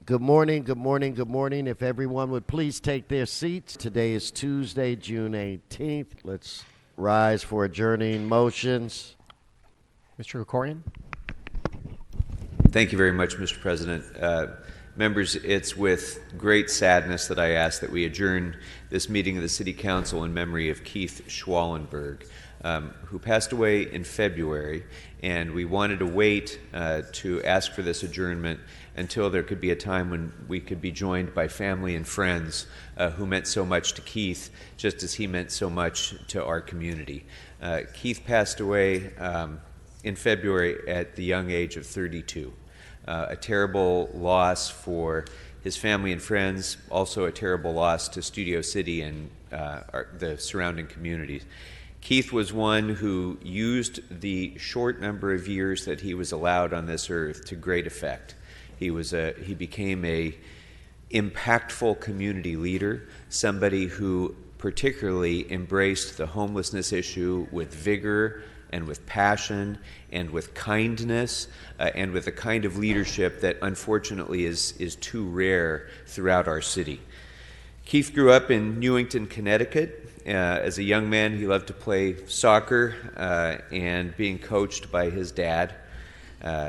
Good morning, good morning, good morning. If everyone would please take their seats. Today is Tuesday, June 18th. Let's rise for adjourning motions. Mr. Krekorian. Thank you very much, Mr. President. Members, it's with great sadness that I ask that we adjourn this meeting of the City Council in memory of Keith Schwalenberg, who passed away in February, and we wanted to wait to ask for this adjournment until there could be a time when we could be joined by family and friends who meant so much to Keith, just as he meant so much to our community. Keith passed away in February at the young age of 32. A terrible loss for his family and friends, also a terrible loss to Studio City and the surrounding communities. Keith was one who used the short number of years that he was allowed on this earth to great effect. He became a impactful community leader, somebody who particularly embraced the homelessness issue with vigor and with passion and with kindness and with a kind of leadership that unfortunately is too rare throughout our city. Keith grew up in Newington, Connecticut. As a young man, he loved to play soccer and being coached by his dad.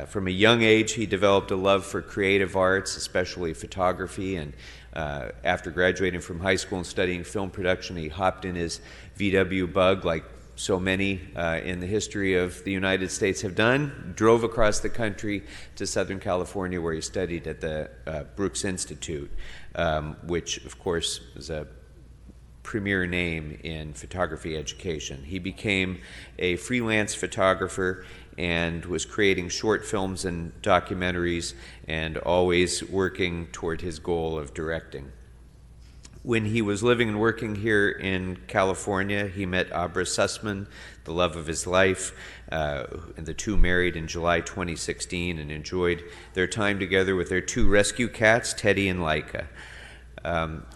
From a young age, he developed a love for creative arts, especially photography, and after graduating from high school and studying film production, he hopped in his VW Bug like so many in the history of the United States have done, drove across the country to Southern California where he studied at the Brooks Institute, which of course is a premier name in photography education. He became a freelance photographer and was creating short films and documentaries and always working toward his goal of directing. When he was living and working here in California, he met Abra Sussman, the love of his life, and the two married in July 2016 and enjoyed their time together with their two rescue cats, Teddy and Laika.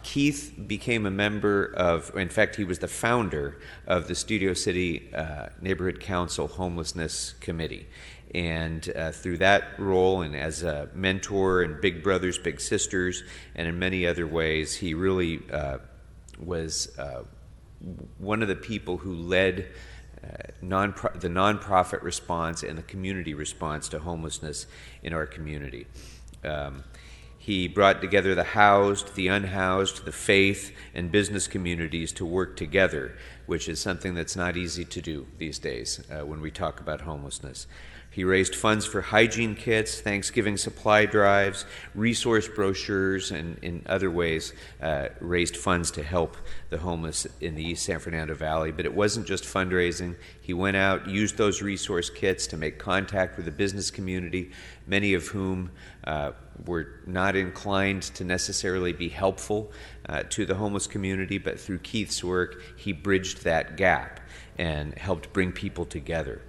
Keith became a member of, in fact, he was the founder of the Studio City Neighborhood Council Homelessness Committee. And through that role and as a mentor and Big Brothers, Big Sisters, and in many other ways, he really was one of the people who led the nonprofit response and the community response to homelessness in our community. He brought together the housed, the unhoused, the faith, and business communities to work together, which is something that's not easy to do these days when we talk about homelessness. He raised funds for hygiene kits, Thanksgiving supply drives, resource brochures, and in other ways raised funds to help the homeless in the East San Fernando Valley. But it wasn't just fundraising. He went out, used those resource kits to make contact with the business community, many of whom were not inclined to necessarily be helpful to the homeless community, but through Keith's work, he bridged that gap and helped bring people together.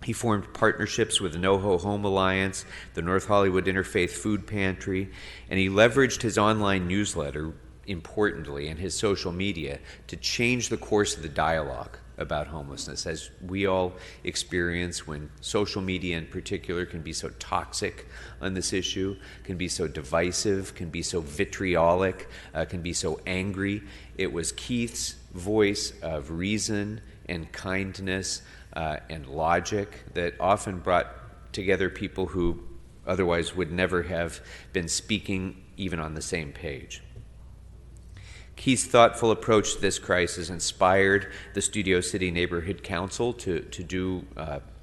He formed partnerships with the NoHo Home Alliance, the North Hollywood Interfaith Food Pantry, and he leveraged his online newsletter, importantly, and his social media to change the course of the dialogue about homelessness, as we all experience when social media in particular can be so toxic on this issue, can be so divisive, can be so vitriolic, can be so angry. It was Keith's voice of reason and kindness and logic that often brought together people who otherwise would never have been speaking even on the same page. Keith's thoughtful approach to this crisis inspired the Studio City Neighborhood Council to do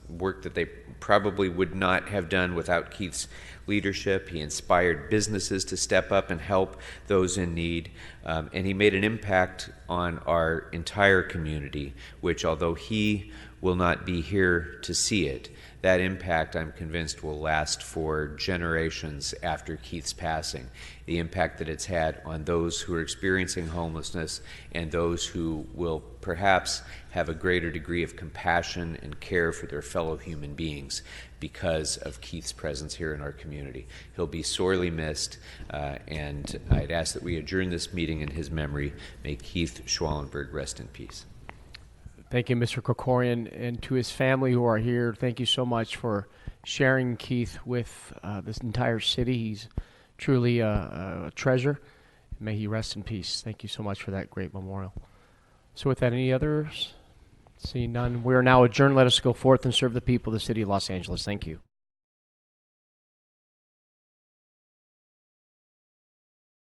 work that they probably would not have done without Keith's leadership. He inspired businesses to step up and help those in need, and he made an impact on our entire community, which, although he will not be here to see it, that impact, I'm convinced, will last for generations after Keith's passing. The impact that it's had on those who are experiencing homelessness and those who will perhaps have a greater degree of compassion and care for their fellow human beings because of Keith's presence here in our community. He'll be sorely missed, and I'd ask that we adjourn this meeting in his memory. May Keith Schwalenberg rest in peace. Thank you, Mr. Krekorian, and to his family who are here, thank you so much for sharing Keith with this entire city. He's truly a treasure. May he rest in peace. Thank you so much for that great memorial. So with that, any others? Seeing none, we are now adjourned. Let us go forth and serve the people of the city of Los Angeles. Thank you.